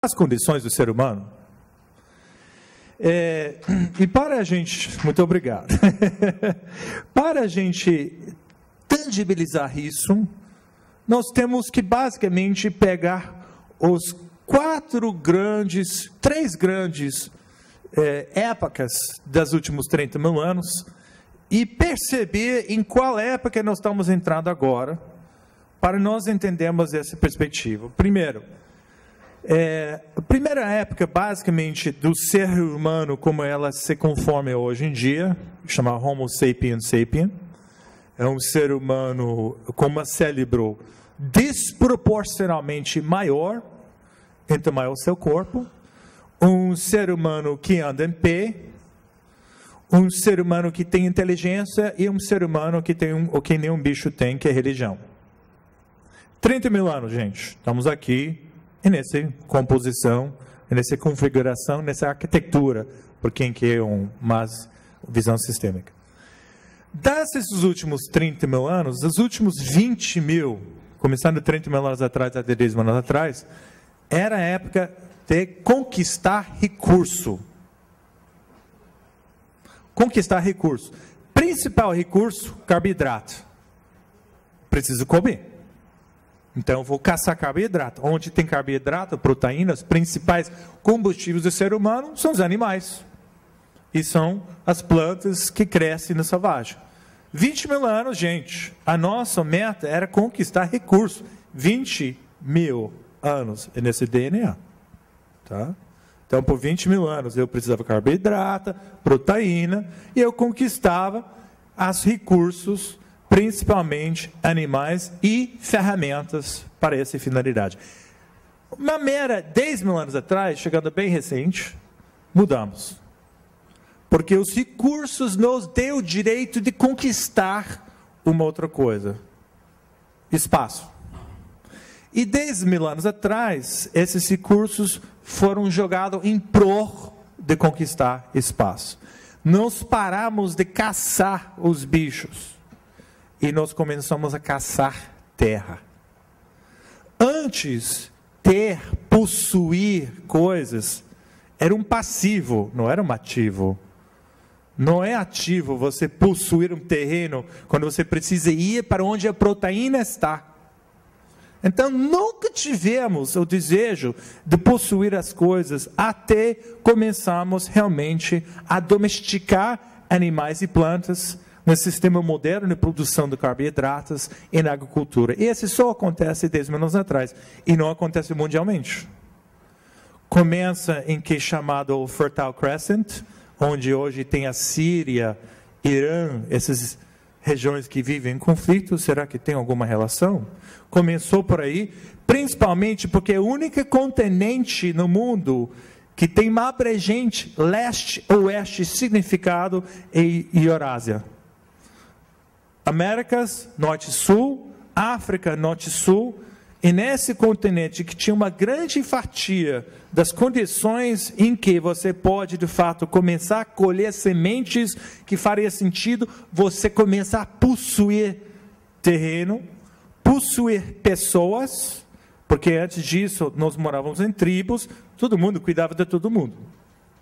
as condições do ser humano. E para a gente, muito obrigado, para a gente tangibilizar isso, nós temos que basicamente pegar os três grandes épocas das últimos 30 mil anos e perceber em qual época nós estamos entrando agora, para nós entendermos essa perspectiva. Primeiro, a primeira época, basicamente, do ser humano como ela se conforma hoje em dia, chamada Homo sapiens sapiens, é um ser humano com um cérebro desproporcionalmente maior, entre maior seu corpo, um ser humano que anda em pé, um ser humano que tem inteligência e um ser humano que tem o que nenhum bicho tem, que é religião. 30 mil anos, gente, estamos aqui nessa composição, nessa configuração, nessa arquitetura, por quem quer mais visão sistêmica. Desses últimos 30 mil anos, os últimos 20 mil, começando 30 mil anos atrás, até 10 mil anos atrás, era a época de conquistar recurso. Conquistar recurso. Principal recurso, carboidrato. Preciso comer. Então, eu vou caçar carboidrato. Onde tem carboidrato, proteínas, principais combustíveis do ser humano são os animais. E são as plantas que crescem no selvagem. 20 mil anos, gente, a nossa meta era conquistar recursos. 20 mil anos nesse DNA. Tá? Então, por 20 mil anos, eu precisava de carboidrato, proteína, e eu conquistava os recursos, principalmente animais e ferramentas para essa finalidade. Uma mera 10 mil anos atrás, chegando bem recente, mudamos. Porque os recursos nos deu o direito de conquistar uma outra coisa. Espaço. E 10 mil anos atrás, esses recursos foram jogados em prol de conquistar espaço. Nós paramos de caçar os bichos. E nós começamos a caçar terra. Antes, possuir coisas, era um passivo, não era um ativo. Não é ativo você possuir um terreno quando você precisa ir para onde a proteína está. Então, nunca tivemos o desejo de possuir as coisas até começarmos realmente a domesticar animais e plantas no sistema moderno de produção de carboidratos e na agricultura. E esse só acontece 10 mil anos atrás, e não acontece mundialmente. Começa em que é chamado o Fertile Crescent, onde hoje tem a Síria, Irã, essas regiões que vivem em conflito. Será que tem alguma relação? Começou por aí, principalmente porque é o único continente no mundo que tem uma abrangente leste-oeste significado é Eurásia. Américas, norte e sul, África, norte e sul, e nesse continente que tinha uma grande fatia das condições em que você pode, de fato, começar a colher sementes que faria sentido você começar a possuir terreno, possuir pessoas, porque antes disso nós morávamos em tribos, todo mundo cuidava de todo mundo.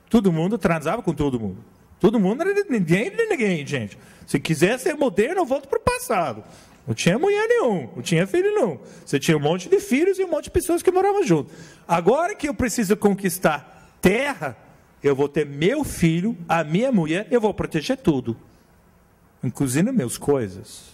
Todo mundo transava com todo mundo. Todo mundo era de ninguém, gente. Se quiser ser moderno, eu volto para o passado. Não tinha mulher nenhum, não tinha filho nenhum. Você tinha um monte de filhos e um monte de pessoas que moravam junto. Agora que eu preciso conquistar terra, eu vou ter meu filho, a minha mulher, eu vou proteger tudo. Inclusive meus coisas.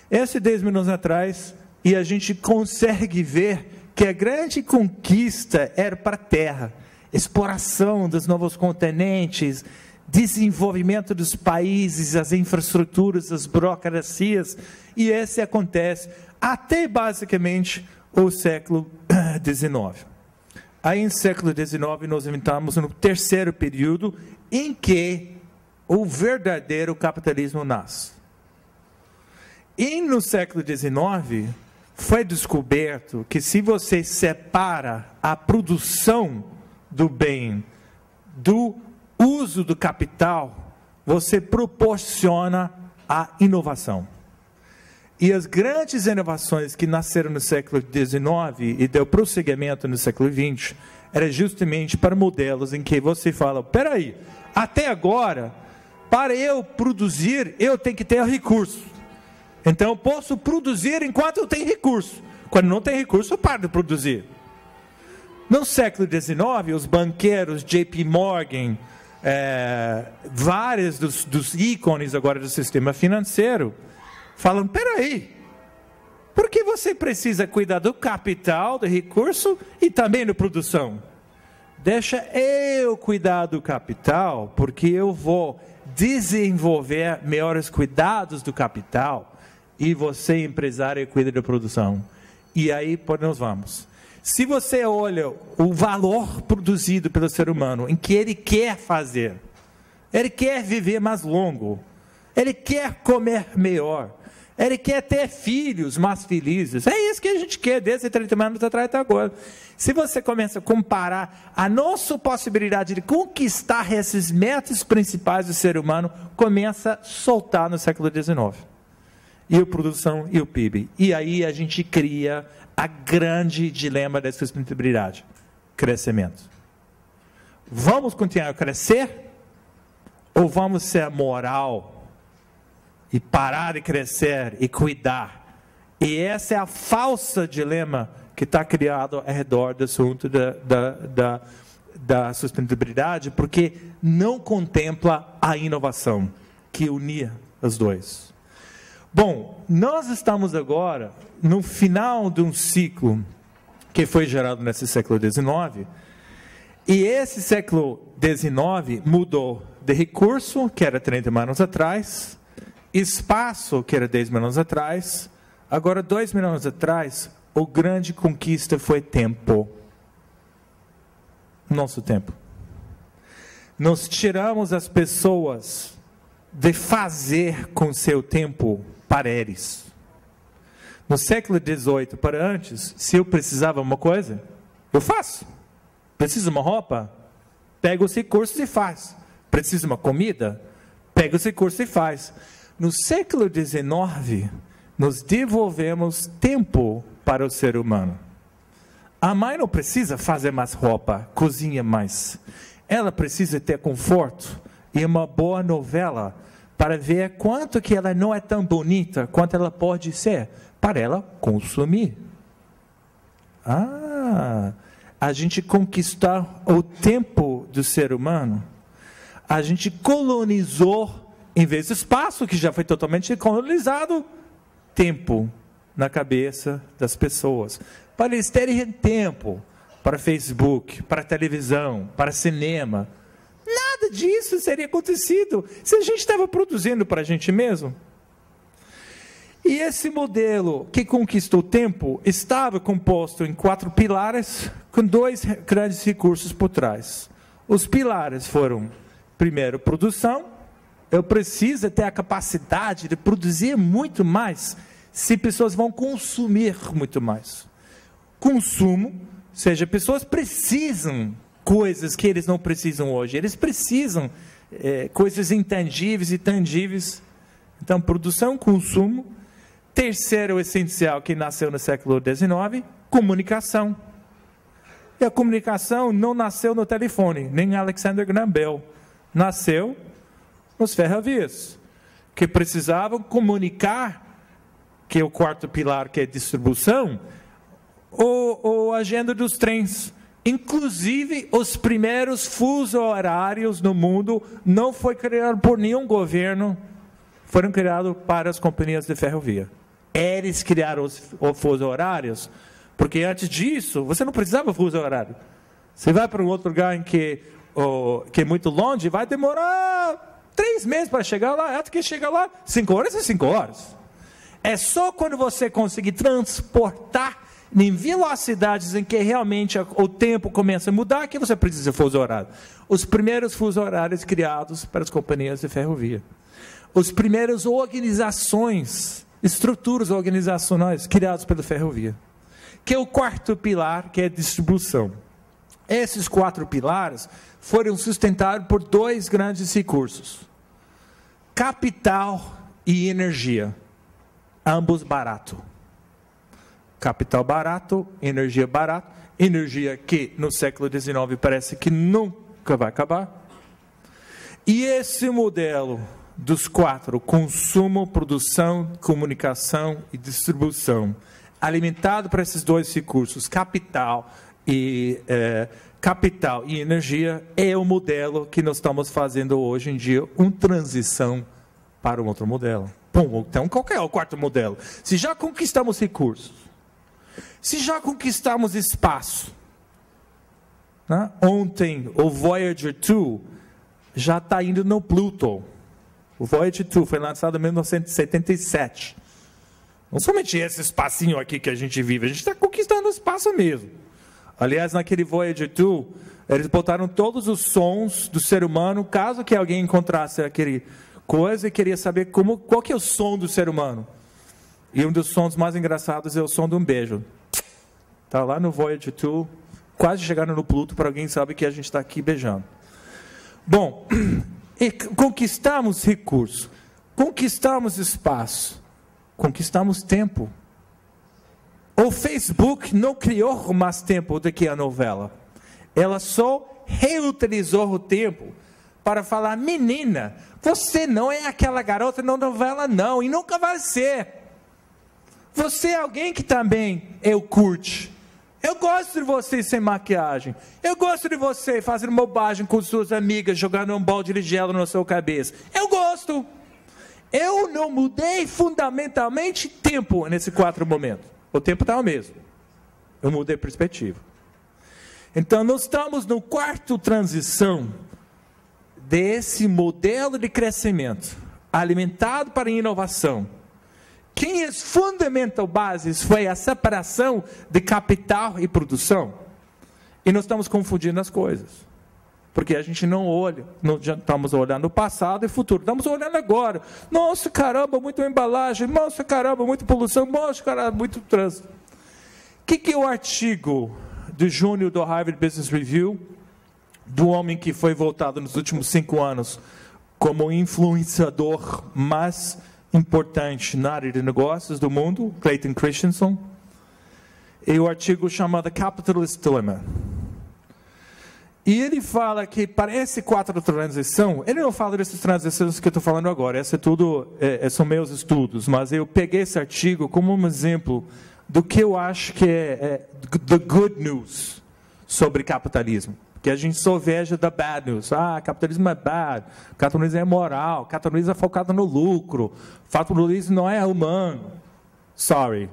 Esse 10 mil anos atrás, e a gente consegue ver que a grande conquista era para a terra. Exploração dos novos continentes, desenvolvimento dos países, as infraestruturas, as burocracias, e esse acontece até basicamente o século XIX. Aí, no século XIX, nós entramos no terceiro período em que o verdadeiro capitalismo nasce. E no século XIX, foi descoberto que se você separa a produção do bem do uso do capital, você proporciona a inovação. E as grandes inovações que nasceram no século XIX e deu prosseguimento no século XX, era justamente para modelos em que você fala, peraí, até agora, para eu produzir, eu tenho que ter recurso. Então eu posso produzir enquanto eu tenho recurso. Quando não tem recurso, eu paro de produzir. No século XIX, os banqueiros JP Morgan, vários dos ícones agora do sistema financeiro, falam, peraí, por que você precisa cuidar do capital, do recurso e também da produção? Deixa eu cuidar do capital, porque eu vou desenvolver melhores cuidados do capital e você, empresário, cuida da produção. E aí, por nós vamos. Se você olha o valor produzido pelo ser humano, em que ele quer fazer, ele quer viver mais longo, ele quer comer melhor, ele quer ter filhos mais felizes. É isso que a gente quer desde 30 anos atrás até agora. Se você começa a comparar a nossa possibilidade de conquistar esses metas principais do ser humano, começa a soltar no século XIX. E a produção e o PIB. E aí a gente cria a grande dilema da sustentabilidade. Crescimento. Vamos continuar a crescer? Ou vamos ser moral e parar de crescer e cuidar? E essa é a falsa dilema que está criado ao redor do assunto da sustentabilidade, porque não contempla a inovação que unia os dois. Bom, nós estamos agora no final de um ciclo que foi gerado nesse século XIX, e esse século XIX mudou de recurso, que era 30 anos atrás, espaço, que era 10 mil anos atrás, agora 2 mil anos atrás, a grande conquista foi tempo. Nosso tempo. Nós tiramos as pessoas de fazer com seu tempo para eles. No século XVIII para antes, se eu precisava de uma coisa, eu faço. Preciso de uma roupa? Pega os recursos e faz. Preciso de uma comida? Pega os recursos e faz. No século XIX, nós devolvemos tempo para o ser humano. A mãe não precisa fazer mais roupa, cozinha mais. Ela precisa ter conforto e uma boa novela para ver quanto que ela não é tão bonita quanto ela pode ser, para ela consumir. A gente conquistar o tempo do ser humano, a gente colonizou, em vez de espaço, que já foi totalmente colonizado, tempo na cabeça das pessoas, para eles terem tempo para Facebook, para televisão, para cinema. Nada disso teria acontecido se a gente estava produzindo para a gente mesmo. E esse modelo que conquistou o tempo estava composto em 4 pilares, com 2 grandes recursos por trás. Os pilares foram, primeiro, produção. Eu preciso ter a capacidade de produzir muito mais, se pessoas vão consumir muito mais. Consumo, ou seja, pessoas precisam coisas que eles não precisam hoje. Eles precisam coisas intangíveis e tangíveis. Então, produção, consumo. Terceiro essencial que nasceu no século XIX, comunicação. E a comunicação não nasceu no telefone, nem Alexander Graham Bell. Nasceu nos ferrovias, que precisavam comunicar, que é o 4º pilar, que é distribuição, a agenda dos trens. Inclusive, os primeiros fusos horários no mundo não foi criado por nenhum governo, foram criados para as companhias de ferrovia. Eles criaram os fusos horários, porque antes disso, você não precisava de fuso horário. Você vai para um outro lugar em que é muito longe, vai demorar 3 meses para chegar lá, até que chega lá, 5 horas é 5 horas. É só quando você conseguir transportar em velocidades em que realmente o tempo começa a mudar, que você precisa de fuso horário. Os primeiros fusos horários criados para as companhias de ferrovia. Os primeiros organizações, estruturas organizacionais criadas pela ferrovia. Que é o 4º pilar, que é a distribuição. Esses 4 pilares foram sustentados por 2 grandes recursos: capital e energia. ambos barato. Capital barato, energia que no século XIX parece que nunca vai acabar. E esse modelo dos 4, consumo, produção, comunicação e distribuição, alimentado por esses 2 recursos, capital e energia, é o modelo que nós estamos fazendo hoje em dia, uma transição para um outro modelo. Bom, então qual é o 4º modelo? Se já conquistamos recursos, se já conquistamos espaço, né? Ontem o Voyager 2 já está indo no Pluto. O Voyager 2 foi lançado em 1977. Não somente esse espacinho aqui que a gente vive, a gente está conquistando o espaço mesmo. Aliás, naquele Voyager 2, eles botaram todos os sons do ser humano, caso que alguém encontrasse aquele coisa e queria saber qual que é o som do ser humano. E um dos sons mais engraçados é o som de um beijo. Está lá no Voyager 2, quase chegando no Pluto, para alguém saber que a gente está aqui beijando. Bom, e conquistamos recursos, conquistamos espaço, conquistamos tempo. O Facebook não criou mais tempo do que a novela. Ela só reutilizou o tempo para falar: menina, você não é aquela garota na novela não, e nunca vai ser. Você é alguém que também eu curte. Eu gosto de você sem maquiagem. Eu gosto de você fazendo bobagem com suas amigas, jogando um balde de gelo na sua cabeça. Eu gosto. Eu não mudei fundamentalmente tempo nesse 4 momentos. O tempo está o mesmo. Eu mudei perspectiva. Então, nós estamos no 4º transição desse modelo de crescimento, alimentado para inovação. Quem as fundamental bases foi a separação de capital e produção. E nós estamos confundindo as coisas. Porque a gente não olha, não estamos olhando o passado e o futuro, estamos olhando agora. Nossa, caramba, muita embalagem, nossa, caramba, muita poluição, nossa, caramba, muito trânsito. O que é o artigo de junho do Harvard Business Review, do homem que foi votado nos últimos 5 anos como o influenciador mais importante na área de negócios do mundo, Clayton Christensen, e o artigo chamado Capitalist Dilemma. E ele fala que para esse 4 transição, ele não fala dessas transições que eu estou falando agora, essa é tudo, são meus estudos, mas eu peguei esse artigo como um exemplo do que eu acho que é the good news sobre capitalismo. Que a gente só veja da bad news. Capitalismo é bad, capitalismo é moral, capitalismo é focado no lucro, capitalismo não é humano. Sorry.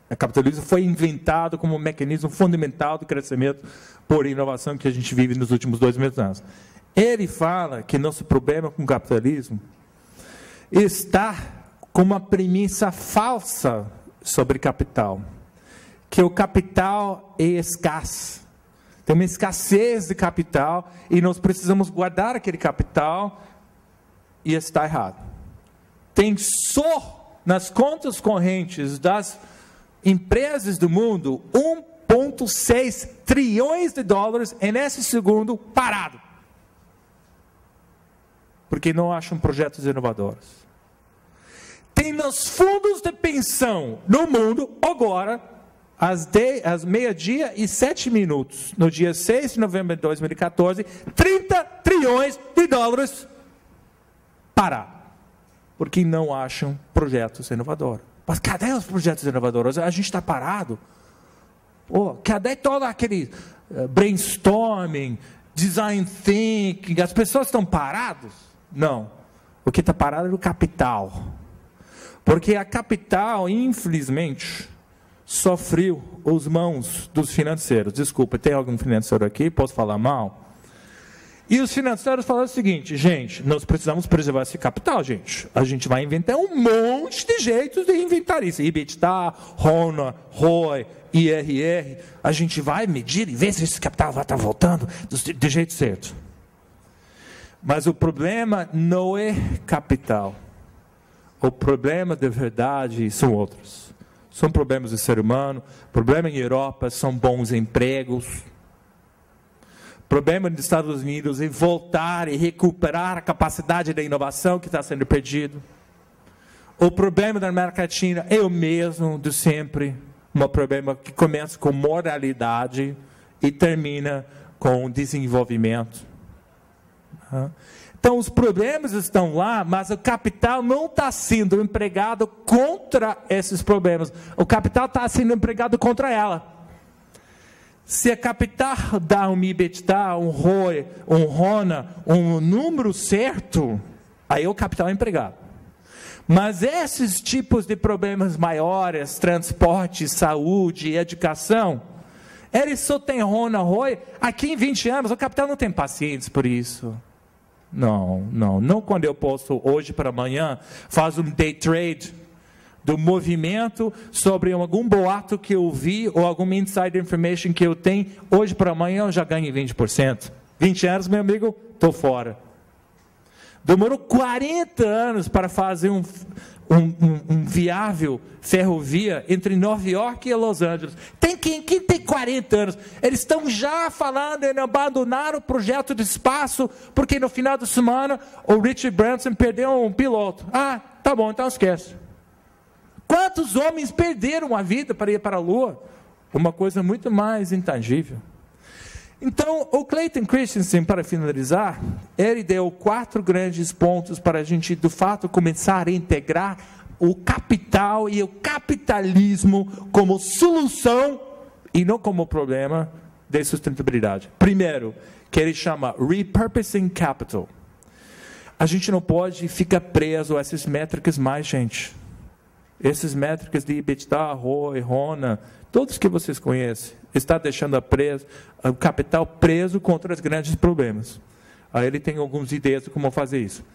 O capitalismo foi inventado como um mecanismo fundamental do crescimento por inovação que a gente vive nos últimos 2.000 anos. Ele fala que nosso problema com o capitalismo está com uma premissa falsa sobre capital. Que o capital é escasso. Tem uma escassez de capital e nós precisamos guardar aquele capital e está errado. Tem só nas contas correntes das empresas do mundo 1,6 trilhões de dólares nesse segundo parado. Porque não acham projetos inovadores. Tem nos fundos de pensão no mundo agora, às meio-dia e 7 minutos, no dia 6 de novembro de 2014, 30 trilhões de dólares parados. Porque não acham projetos inovadores. Mas cadê os projetos inovadores? A gente está parado. Cadê todo aquele brainstorming, design thinking? As pessoas estão paradas? Não. O que está parado é o capital. Porque a capital, infelizmente, sofreu os mãos dos financeiros. Desculpa, tem algum financeiro aqui? Posso falar mal? E os financeiros falaram o seguinte: gente, nós precisamos preservar esse capital, gente. A gente vai inventar um monte de jeitos de inventar isso. EBITDA, RONA, ROI, IRR. A gente vai medir e ver se esse capital vai estar voltando do jeito certo. Mas o problema não é capital. O problema de verdade são outros. São problemas do ser humano. O problema em Europa são bons empregos. O problema nos Estados Unidos é voltar e recuperar a capacidade da inovação que está sendo perdida. O problema da América Latina é o mesmo de sempre. Um problema que começa com moralidade e termina com desenvolvimento. Então, os problemas estão lá, mas o capital não está sendo empregado contra esses problemas. O capital está sendo empregado contra ela. Se a capital dá um EBITDA, um ROE, um RONA, um número certo, aí o capital é empregado. Mas esses tipos de problemas maiores, transporte, saúde, educação, eles só têm RONA, ROE, aqui em 20 anos, o capital não tem paciência por isso. Não quando eu posso, hoje para amanhã, fazer um day trade do movimento sobre algum boato que eu vi ou alguma inside information que eu tenho, hoje para amanhã eu já ganho 20%. 20 anos, meu amigo, estou fora. Demorou 40 anos para fazer um viável ferrovia entre Nova York e Los Angeles. Quem tem 40 anos? Eles estão já falando em abandonar o projeto de espaço, porque no final de semana o Richard Branson perdeu um piloto. Ah, tá bom, então esquece. Quantos homens perderam a vida para ir para a Lua? Uma coisa muito mais intangível. Então, o Clayton Christensen, para finalizar, ele deu 4 grandes pontos para a gente, de fato, começar a integrar o capital e o capitalismo como solução e não como problema de sustentabilidade. Primeiro, que ele chama Repurposing Capital. A gente não pode ficar preso a essas métricas mais, gente. Essas métricas de EBITDA, ROE, RONA, todos que vocês conhecem, está deixando o capital preso contra os grandes problemas. Aí ele tem algumas ideias de como fazer isso.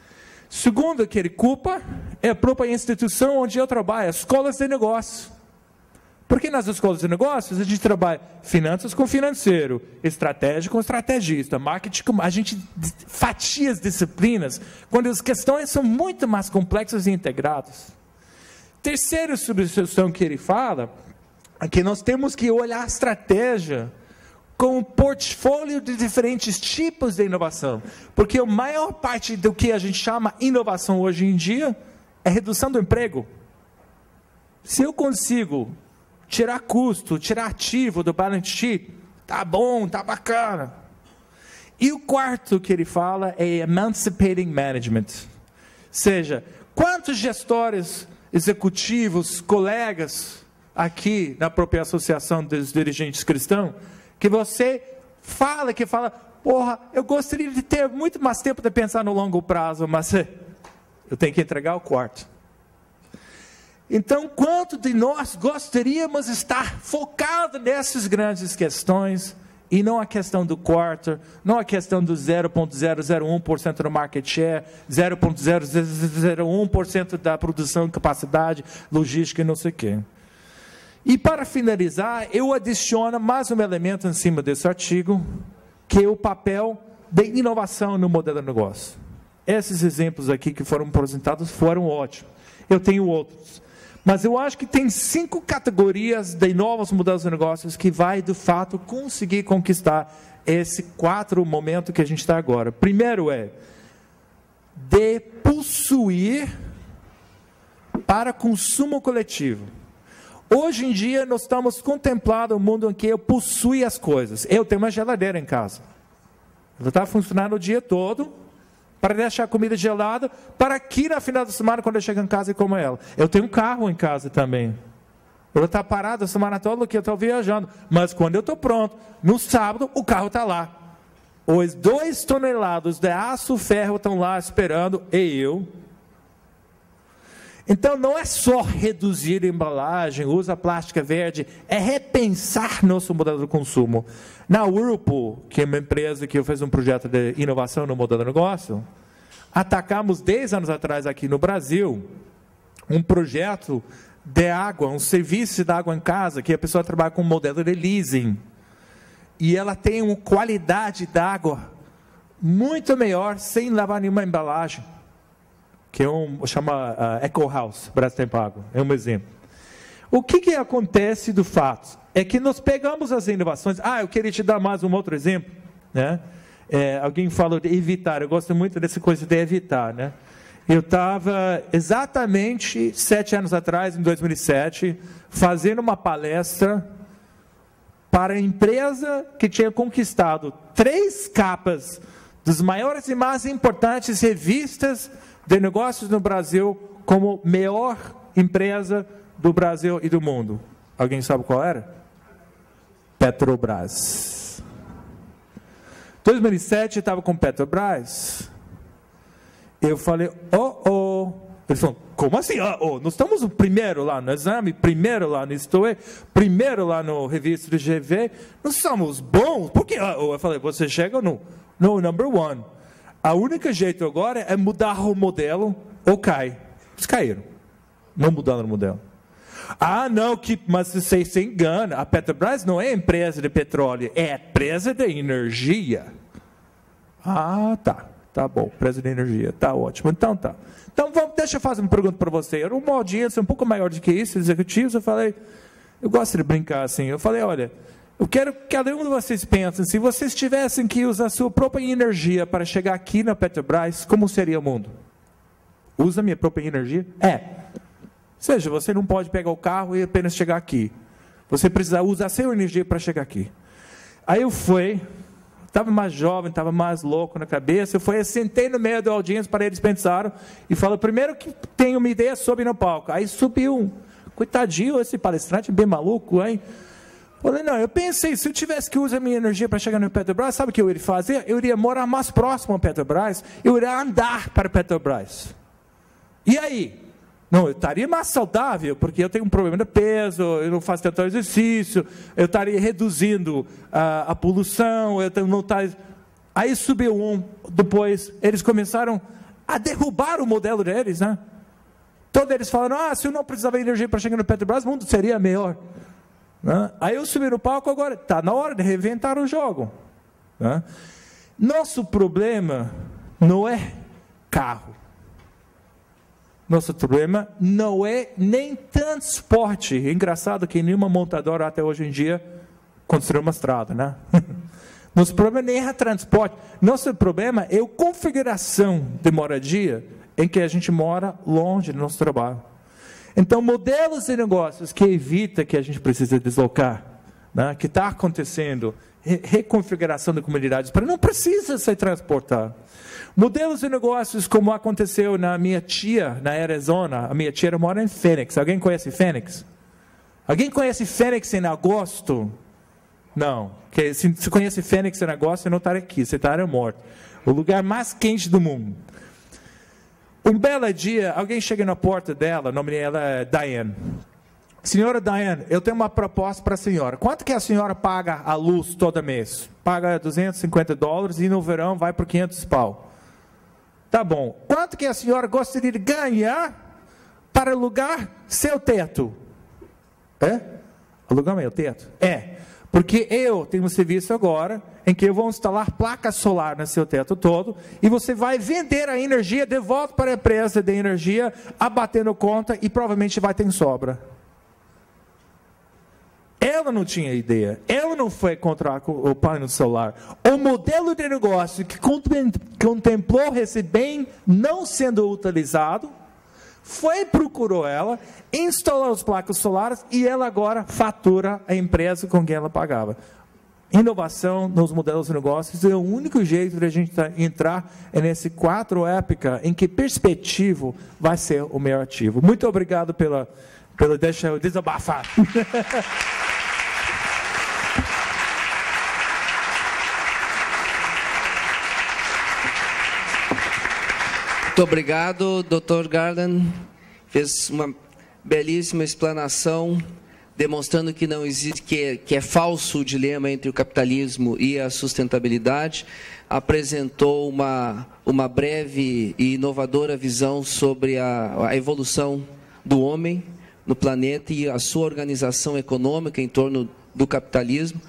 Segundo que ele culpa é a própria instituição onde eu trabalho, as escolas de negócios. Porque nas escolas de negócios a gente trabalha finanças com financeiro, estratégia com estrategista, marketing com... A gente fatia as disciplinas quando as questões são muito mais complexas e integradas. Terceira substituição que ele fala é que nós temos que olhar a estratégia com um portfólio de diferentes tipos de inovação. Porque a maior parte do que a gente chama inovação hoje em dia é redução do emprego. Se eu consigo tirar custo, tirar ativo do balance sheet, tá bom, tá bacana. E o quarto que ele fala é emancipating management. Ou seja, quantos gestores executivos, colegas, aqui na própria associação dos dirigentes cristãos, que você fala, porra, eu gostaria de ter muito mais tempo de pensar no longo prazo, mas eu tenho que entregar o quarto. Então, quanto de nós gostaríamos estar focado nessas grandes questões, e não a questão do quarter, não a questão do 0,001% do market share, 0,001% da produção, capacidade, logística e não sei o quê. E para finalizar, eu adiciono mais um elemento em cima desse artigo, que é o papel da inovação no modelo de negócio. Esses exemplos aqui que foram apresentados foram ótimos. Eu tenho outros. Mas eu acho que tem 5 categorias de novos modelos de negócios que vai, de fato, conseguir conquistar esse 4 momento que a gente está agora. Primeiro é de possuir para consumo coletivo. Hoje em dia, nós estamos contemplando um mundo em que eu possuo as coisas. Eu tenho uma geladeira em casa. Ela está funcionando o dia todo, para deixar a comida gelada, para que no final da semana, quando eu chego em casa, eu como ela. Eu tenho um carro em casa também. Ela está parada a semana toda que eu estou viajando. Mas quando eu estou pronto, no sábado, o carro está lá. Os 2 toneladas de aço e ferro estão lá esperando, e eu. Então, não é só reduzir a embalagem, usa plástica verde, é repensar nosso modelo de consumo. Na Whirlpool, que é uma empresa que eu fiz um projeto de inovação no modelo de negócio, atacamos 10 anos atrás aqui no Brasil, um projeto de água, um serviço de água em casa, que a pessoa trabalha com um modelo de leasing. E ela tem uma qualidade de água muito melhor, sem lavar nenhuma embalagem. Que chama Eco House, Brastemp Água, é um exemplo. O que acontece do fato? É que nós pegamos as inovações. Eu queria te dar mais um outro exemplo, né? Alguém falou de evitar, eu gosto muito dessa coisa de evitar, né? Eu estava exatamente 7 anos atrás, em 2007, fazendo uma palestra para a empresa que tinha conquistado 3 capas das maiores e mais importantes revistas de negócios no Brasil como melhor empresa do Brasil e do mundo. Alguém sabe qual era? Petrobras. 2007 eu estava com Petrobras. Eu falei, Eles falam, como assim? Nós estamos o primeiro lá no exame, primeiro lá no Stoe, primeiro lá no revista do GV, nós somos bons. Por que? Eu falei, você chega no number 1. A única jeito agora é mudar o modelo ou cai. Eles caíram. Não mudaram o modelo. Não, mas você se engana. A Petrobras não é empresa de petróleo, é empresa de energia. Tá bom, empresa de energia, tá ótimo. Então tá. Então deixa eu fazer uma pergunta para você. Era uma audiência um pouco maior do que isso, executivos. Eu falei, eu gosto de brincar assim. Eu falei, olha, eu quero que cada um de vocês pense, se vocês tivessem que usar a sua própria energia para chegar aqui na Petrobras, como seria o mundo? Usa a minha própria energia? Ou seja, você não pode pegar o carro e apenas chegar aqui. Você precisa usar a sua energia para chegar aqui. Aí eu fui, estava mais jovem, estava mais louco na cabeça, eu sentei no meio da audiência para eles pensarem, e falei, primeiro que tenho uma ideia, sobe no palco. Aí subiu coitadinho, esse palestrante bem maluco, hein? Falei, não, eu pensei, se eu tivesse que usar a minha energia para chegar no Petrobras, sabe o que eu iria fazer? Eu iria morar mais próximo ao Petrobras, eu iria andar para Petrobras. E aí? Não, eu estaria mais saudável, porque eu tenho um problema de peso, eu não faço tanto exercício, eu estaria reduzindo a poluição, Aí subiu depois eles começaram a derrubar o modelo deles, né? Todos eles falaram, se eu não precisava de energia para chegar no Petrobras, o mundo seria melhor. Né? Aí eu subi no palco, agora está na hora de reinventar o jogo. Né? Nosso problema não é carro. Nosso problema não é nem transporte. É engraçado que nenhuma montadora até hoje em dia construiu uma estrada, né? Nosso problema nem é transporte. Nosso problema é a configuração de moradia em que a gente mora longe do nosso trabalho. Então, modelos de negócios que evita que a gente precisa deslocar, né? Que está acontecendo, reconfiguração de comunidades, para não precisa se transportar. Modelos de negócios como aconteceu na minha tia, na Arizona. A minha tia mora em Phoenix. Alguém conhece Phoenix? Alguém conhece Phoenix em agosto? Não. Se conhece Phoenix em agosto, você não está aqui, você está morto. O lugar mais quente do mundo. Um belo dia, alguém chega na porta dela, o nome dela é Diane. Senhora Diane, eu tenho uma proposta para a senhora. Quanto que a senhora paga a luz todo mês? Paga $250 e no verão vai por 500 pau. Tá bom. Quanto que a senhora gostaria de ganhar para alugar seu teto? Alugar meu teto? Porque eu tenho um serviço agora em que eu vou instalar placa solar no seu teto todo e você vai vender a energia de volta para a empresa de energia, abatendo conta e provavelmente vai ter sobra. Ela não tinha ideia, ela não foi contra o painel solar. O modelo de negócio que contemplou esse bem não sendo utilizado, procurou ela, instalou as placas solares e ela agora fatura a empresa com quem ela pagava. Inovação nos modelos de negócios é o único jeito de a gente entrar nesse 4 época em que perspectivo vai ser o meu ativo. Muito obrigado pela deixa eu desabafar. Muito obrigado, Dr. Garland. Fez uma belíssima explanação, demonstrando que não existe, que é falso o dilema entre o capitalismo e a sustentabilidade. Apresentou uma breve e inovadora visão sobre a evolução do homem no planeta e a sua organização econômica em torno do capitalismo,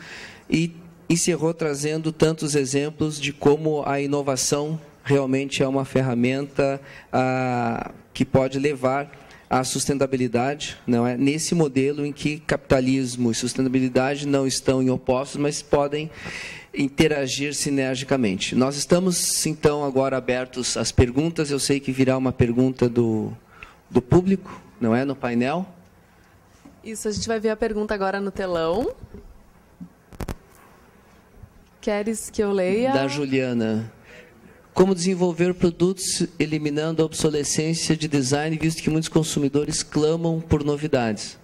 e encerrou trazendo tantos exemplos de como a inovação realmente é uma ferramenta que pode levar à sustentabilidade, não é? Nesse modelo em que capitalismo e sustentabilidade não estão em opostos, mas podem interagir sinergicamente. Nós estamos, então, agora abertos às perguntas. Eu sei que virá uma pergunta do público, não é? No painel. Isso, a gente vai ver a pergunta agora no telão. Queres que eu leia? Da Juliana. Como desenvolver produtos eliminando a obsolescência de design, visto que muitos consumidores clamam por novidades?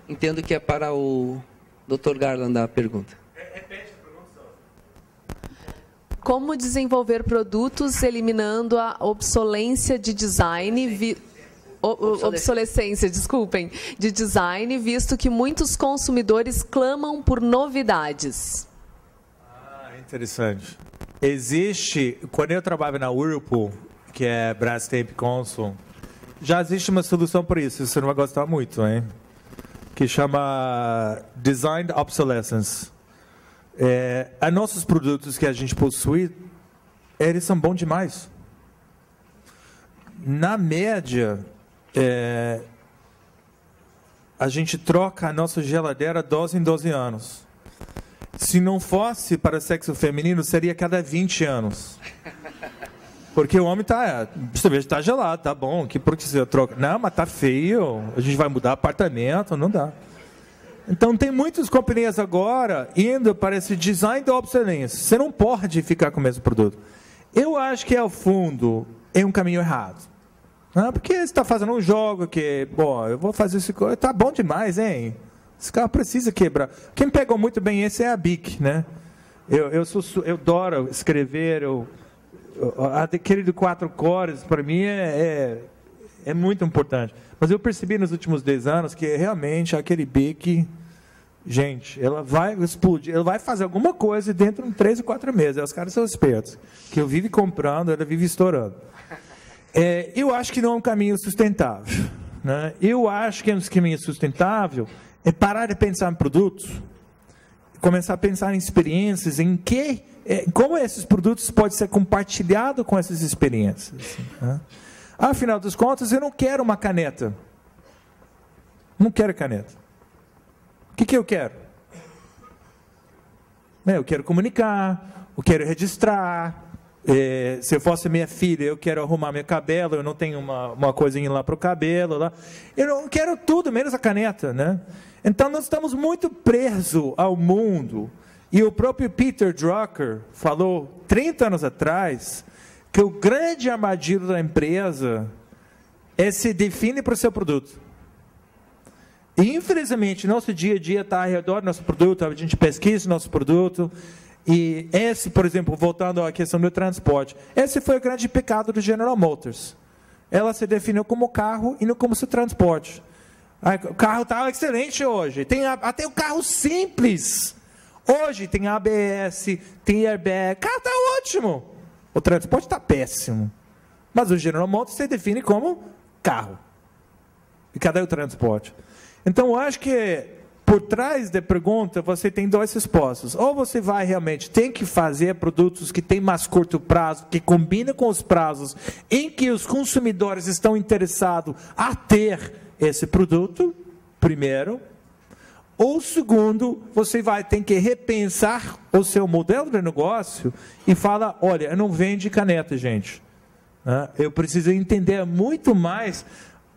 Entendo que é para o Dr. Garland a pergunta. Repete a pergunta. Como desenvolver produtos eliminando a obsolescência de design... obsolescência, desculpem, de design, visto que muitos consumidores clamam por novidades. Interessante. Existe, quando eu trabalho na Whirlpool, que é Brastemp Consul, já existe uma solução para isso, você não vai gostar muito, hein? Que chama Design Obsolescence. Nossos produtos que a gente possui, eles são bons demais. Na média, a gente troca a nossa geladeira 12 em 12 anos. Se não fosse para sexo feminino, seria cada 20 anos. Porque o homem está gelado, tá bom, que por que você troca? Não, mas tá feio, a gente vai mudar apartamento, não dá. Então tem muitas companhias agora indo para esse design da obsolescência. Você não pode ficar com o mesmo produto. Eu acho que ao fundo é um caminho errado. Não, porque você está fazendo um jogo que, bom, eu vou fazer isso, tá bom demais, hein? Esse carro precisa quebrar. Quem pegou muito bem esse é a BIC, né? Eu adoro escrever. Aquele de 4 cores, para mim, é muito importante. Mas eu percebi nos últimos 10 anos que realmente aquele BIC, gente, ela vai explodir, ela vai fazer alguma coisa dentro de 3 ou 4 meses. Os caras são espertos. Que eu vivo comprando, ela vive estourando. Eu acho que não é um caminho sustentável. Né? Eu acho que é um caminho sustentável é parar de pensar em produtos, começar a pensar em experiências, como esses produtos podem ser compartilhados com essas experiências. Assim, né? Afinal das contas, eu não quero uma caneta. Não quero caneta. O que eu quero? Eu quero comunicar, eu quero registrar. Se eu fosse minha filha, eu quero arrumar meu cabelo, eu não tenho uma coisinha lá para o cabelo. Lá. Eu não quero tudo, menos a caneta. Né? Então, nós estamos muito presos ao mundo. E o próprio Peter Drucker falou, 30 anos atrás, que o grande armadilho da empresa se define para o seu produto. E, infelizmente, nosso dia a dia está ao redor do nosso produto, a gente pesquisa o nosso produto. E esse, por exemplo, voltando à questão do transporte, esse foi o grande pecado do General Motors. Ela se definiu como carro e não como seu transporte. O carro está excelente hoje. Tem até o carro simples. Hoje tem ABS, tem airbag. O carro está ótimo. O transporte está péssimo. Mas o General Motors se define como carro. E cadê o transporte? Então, eu acho que por trás da pergunta, você tem 2 respostas. Ou você vai realmente, tem que fazer produtos que têm mais curto prazo, que combinam com os prazos em que os consumidores estão interessados a ter esse produto, primeiro. Ou segundo, você vai ter que repensar o seu modelo de negócio e falar, olha, eu não vendo caneta, gente. Eu preciso entender muito mais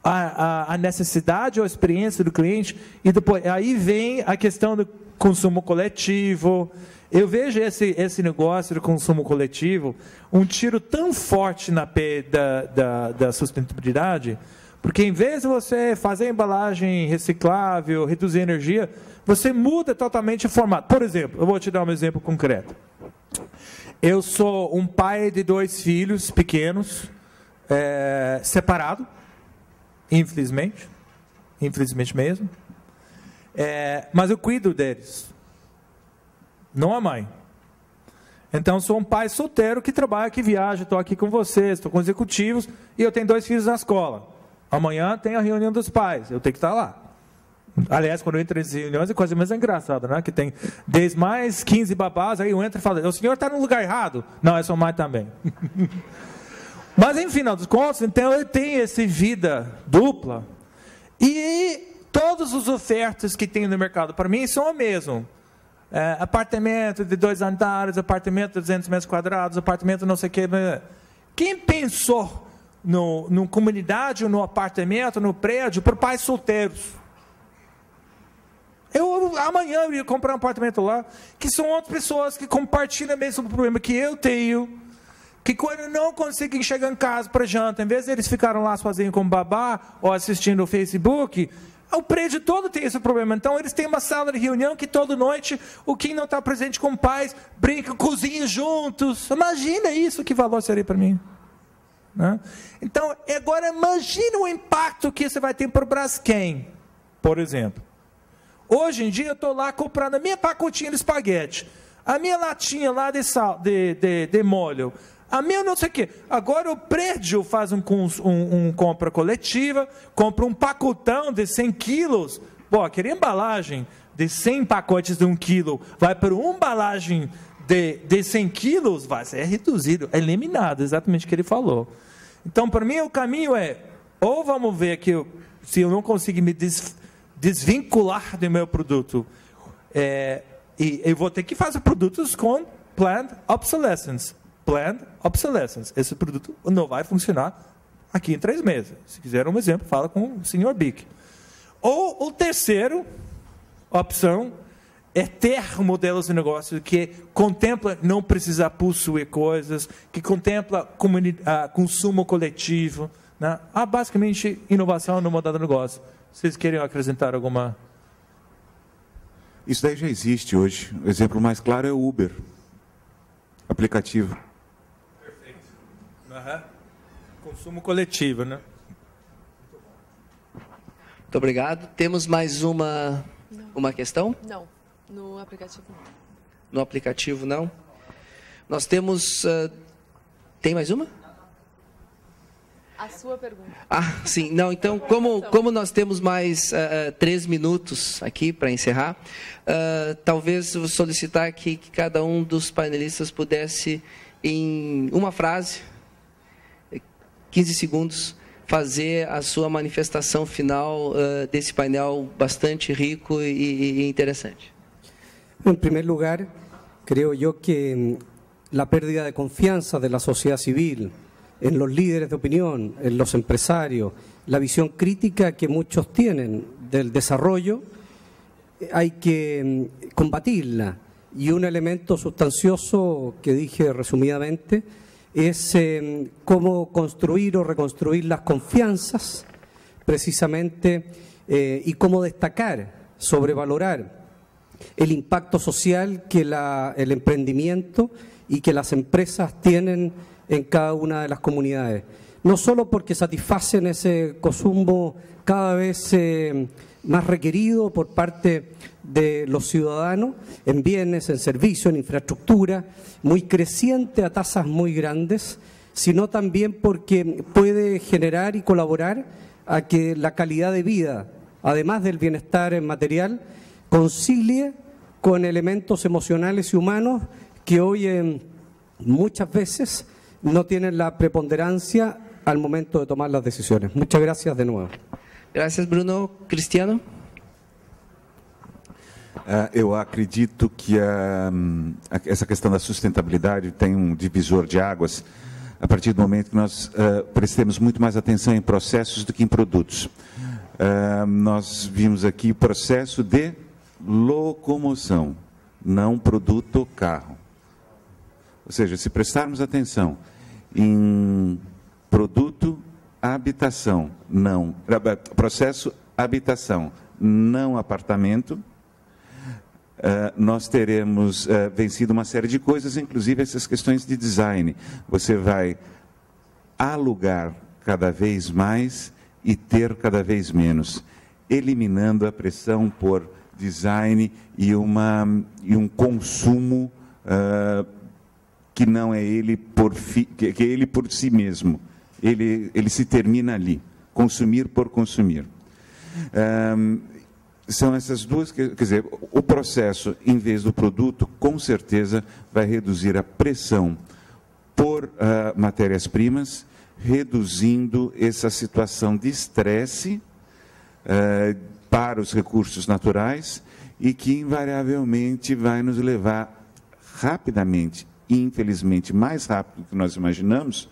a necessidade ou a experiência do cliente, e depois aí vem a questão do consumo coletivo. Eu vejo esse negócio do consumo coletivo um tiro tão forte na pé da sustentabilidade, porque em vez de você fazer embalagem reciclável, reduzir energia, você muda totalmente o formato. Por exemplo, eu vou te dar um exemplo concreto. Eu sou um pai de 2 filhos pequenos, separado, infelizmente mesmo, mas eu cuido deles, não a mãe. Então, sou um pai solteiro que trabalha, que viaja, estou aqui com vocês, estou com executivos, e eu tenho 2 filhos na escola. Amanhã tem a reunião dos pais, eu tenho que estar lá. Aliás, quando eu entro nessas reuniões, é a coisa mais engraçada, né? Que tem 10 mais 15 babás, aí eu entro e falo, o senhor está no lugar errado? Não, é sua mãe também. Mas, em final dos contos, então, eu tenho essa vida dupla, e todas as ofertas que tem no mercado, para mim, são a mesma. apartamento de 2 andares, apartamento de 200 metros quadrados, apartamento não sei o que. Quem pensou numa comunidade, no apartamento, no prédio, para pais solteiros? Amanhã eu ia comprar um apartamento lá, que são outras pessoas que compartilham o mesmo problema que eu tenho, que quando não conseguem chegar em casa para janta, em vez de eles ficarem lá sozinhos com babá ou assistindo o Facebook, o prédio todo tem esse problema. Então eles têm uma sala de reunião que toda noite o quem não está presente com pais brinca, cozinha juntos. Imagina isso, que valor seria para mim, né? Então agora imagina o impacto que isso vai ter para o Braskem, por exemplo. Hoje em dia eu estou lá comprando a minha pacotinha de espaguete, a minha latinha lá de sal, de molho, a minha não sei o quê. Agora o prédio faz um compra coletiva, compra um pacotão de 100 quilos. Pô, aquela embalagem de 100 pacotes de 1 quilo vai para uma embalagem de 100 quilos, vai ser reduzido, eliminado, exatamente o que ele falou. Então, para mim, o caminho é, ou vamos ver que se eu não conseguir me desvincular do meu produto, e eu vou ter que fazer produtos com planned obsolescence. Esse produto não vai funcionar aqui em 3 meses. Se quiser um exemplo, fala com o Sr. Bick. Ou o terceiro opção é ter modelos de negócio que contempla não precisar possuir coisas, que contempla consumo coletivo, né? Basicamente, inovação no modelo de negócio. Vocês querem acrescentar alguma? Isso daí já existe hoje. O exemplo mais claro é o Uber, aplicativo. Perfeito. Consumo coletivo, né? Muito obrigado. Temos mais uma questão? Não, no aplicativo não. No aplicativo não. Nós temos... tem mais uma? A sua pergunta. Sim. Não, então, como nós temos mais 3 minutos aqui para encerrar, talvez eu solicitar que cada um dos painelistas pudesse, em uma frase, 15 segundos, fazer a sua manifestação final desse painel bastante rico e interessante. En primer lugar, creo yo que la pérdida de confianza de la sociedad civil en los líderes de opinión, en los empresarios, la visión crítica que muchos tienen del desarrollo, hay que combatirla. Y un elemento sustancioso que dije resumidamente es cómo construir o reconstruir las confianzas, precisamente, y cómo destacar, sobrevalorar el impacto social que el emprendimiento y que las empresas tienen en cada una de las comunidades. No solo porque satisfacen ese consumo cada vez más requerido por parte de los ciudadanos en bienes, en servicios, en infraestructura, muy creciente a tasas muy grandes, sino también porque puede generar y colaborar a que la calidad de vida, además del bienestar material, concilie con elementos emocionales y humanos que hoy muchas veces no tienen la preponderancia al momento de tomar las decisiones. Muchas gracias de nuevo. Gracias, Bruno. Cristiano? Eu acredito que essa questão da sustentabilidade tem um divisor de águas a partir do momento que nós prestemos muito mais atenção em processos do que em produtos. Nós vimos aqui o processo de locomoção, não produto carro. Ou seja, se prestarmos atenção em produto habitação, não, processo habitação, não apartamento, nós teremos vencido uma série de coisas, inclusive essas questões de design. Você vai alugar cada vez mais e ter cada vez menos, eliminando a pressão por design e um consumo que não é ele que é ele por si mesmo. Ele se termina ali, consumir por consumir. São essas duas, quer dizer, o processo, em vez do produto, com certeza vai reduzir a pressão por matérias-primas, reduzindo essa situação de estresse para os recursos naturais e que invariavelmente vai nos levar rapidamente, infelizmente mais rápido do que nós imaginamos,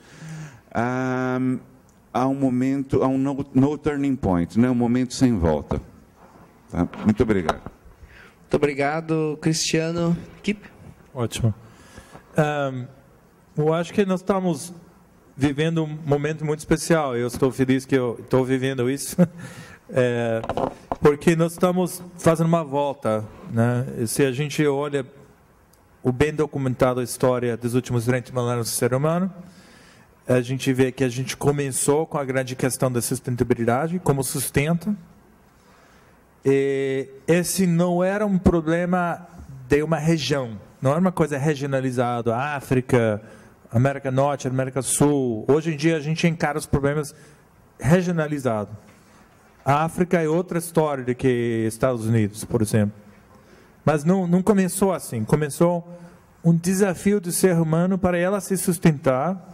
a um momento, a um no turning point, né? Um momento sem volta. Tá? Muito obrigado. Muito obrigado, Cristiano. Kip? Ótimo. Eu acho que nós estamos vivendo um momento muito especial. Eu estou feliz que eu estou vivendo isso, porque nós estamos fazendo uma volta, né? E se a gente olha o bem documentado a história dos últimos 30 mil anos do ser humano, a gente vê que a gente começou com a grande questão da sustentabilidade, como sustenta. E esse não era um problema de uma região, não era uma coisa regionalizada, África, América Norte, América Sul. Hoje em dia a gente encara os problemas regionalizados. A África é outra história do que Estados Unidos, por exemplo. Mas não começou assim, começou um desafio do ser humano para ela se sustentar.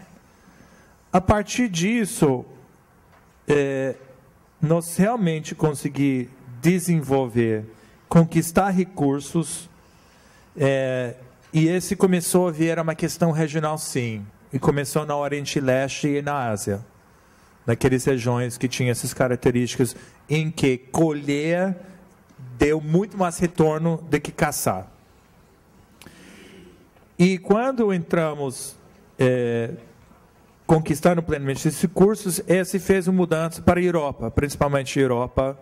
A partir disso, nós realmente conseguimos desenvolver, conquistar recursos, e esse começou a vir uma questão regional, sim, e começou no Oriente Leste e na Ásia, naquelas regiões que tinham essas características em que colher deu muito mais retorno do que caçar. E quando entramos conquistando plenamente esses recursos, esse fez uma mudança para a Europa, principalmente a Europa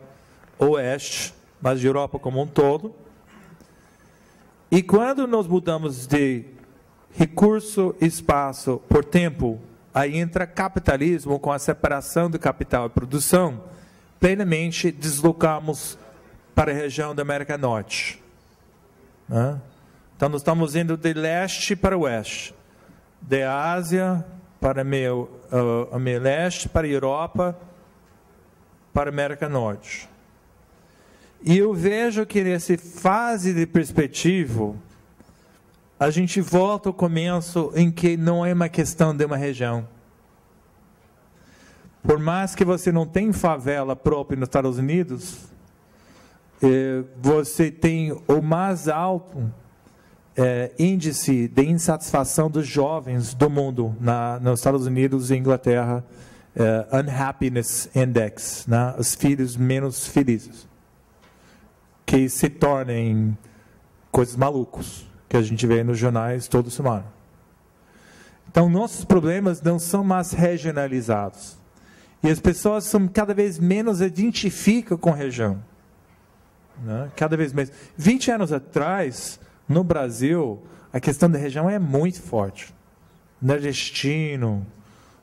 Oeste, mas a Europa como um todo. E quando nós mudamos de recurso, espaço por tempo, aí entra capitalismo com a separação do capital e produção, plenamente deslocamos para a região da América Norte. Né? Então, nós estamos indo de leste para oeste, da Ásia para meio leste, para a Europa, para a América Norte. E eu vejo que nessa fase de perspectiva, a gente volta ao começo em que não é uma questão de uma região. Por mais que você não tenha favela própria nos Estados Unidos, você tem o mais alto índice de insatisfação dos jovens do mundo nos Estados Unidos e Inglaterra, Unhappiness Index, né? Os filhos menos felizes, que se tornem coisas malucas, que a gente vê nos jornais toda semana. Então, nossos problemas não são mais regionalizados. E as pessoas são cada vez menos identificam com a região. Né? Cada vez menos. 20 anos atrás, no Brasil, a questão da região é muito forte. Nordestino,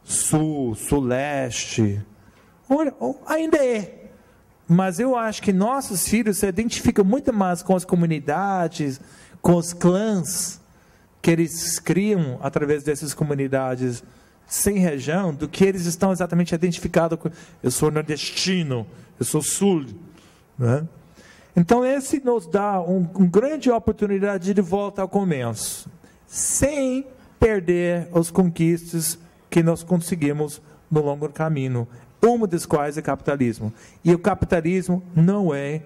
Sul, Suleste, ainda é. Mas eu acho que nossos filhos se identificam muito mais com as comunidades, com os clãs que eles criam através dessas comunidades sem região, do que eles estão exatamente identificados com. Eu sou nordestino, eu sou sul. Né? Então, esse nos dá uma grande oportunidade de volta ao começo, sem perder as conquistas que nós conseguimos no longo caminho. Uma das quais é o capitalismo. E o capitalismo não é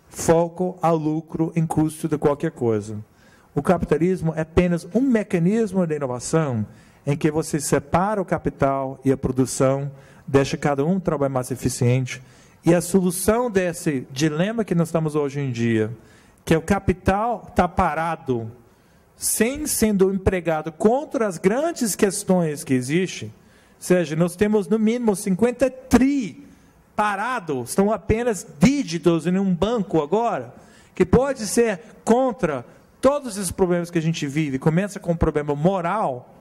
foco ao lucro em custo de qualquer coisa. O capitalismo é apenas um mecanismo de inovação em que você separa o capital e a produção, deixa cada um trabalhar mais eficiente. E a solução desse dilema que nós estamos hoje em dia, que é o capital está parado, sem sendo empregado contra as grandes questões que existem. Ou seja, nós temos no mínimo 50 tri parados, estão apenas dígitos em um banco agora, que pode ser contra todos esses problemas que a gente vive. Começa com um problema moral,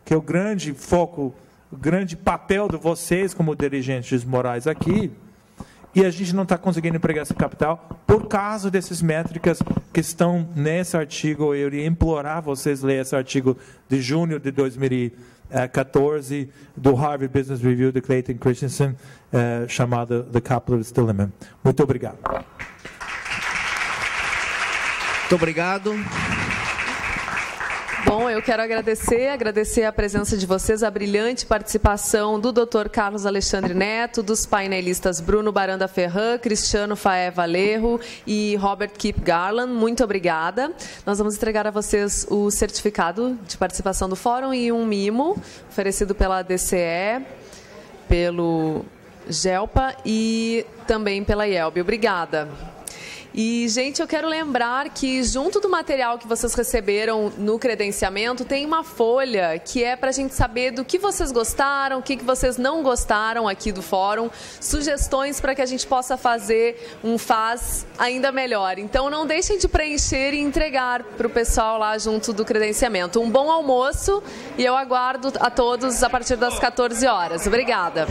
que é o grande foco, o grande papel de vocês como dirigentes morais aqui, e a gente não está conseguindo empregar esse capital por causa dessas métricas que estão nesse artigo. Eu iria implorar vocês lerem esse artigo de junho de 2014 do Harvard Business Review de Clayton Christensen, chamado The Capitalist Dilemma. Muito obrigado. Muito obrigado. Bom, eu eu quero agradecer a presença de vocês, a brilhante participação do Dr. Carlos Alexandre Neto, dos painelistas Bruno Baranda Ferran, Cristiano Faé Valerro e Robert Kip Garland. Muito obrigada. Nós vamos entregar a vocês o certificado de participação do fórum e um mimo oferecido pela DCE, pelo GELPA e também pela IELB. Obrigada. E, gente, eu quero lembrar que junto do material que vocês receberam no credenciamento, tem uma folha que é para a gente saber do que vocês gostaram, o que vocês não gostaram aqui do fórum, sugestões para que a gente possa fazer um FAS ainda melhor. Então, não deixem de preencher e entregar para o pessoal lá junto do credenciamento. Um bom almoço e eu aguardo a todos a partir das 14 horas. Obrigada.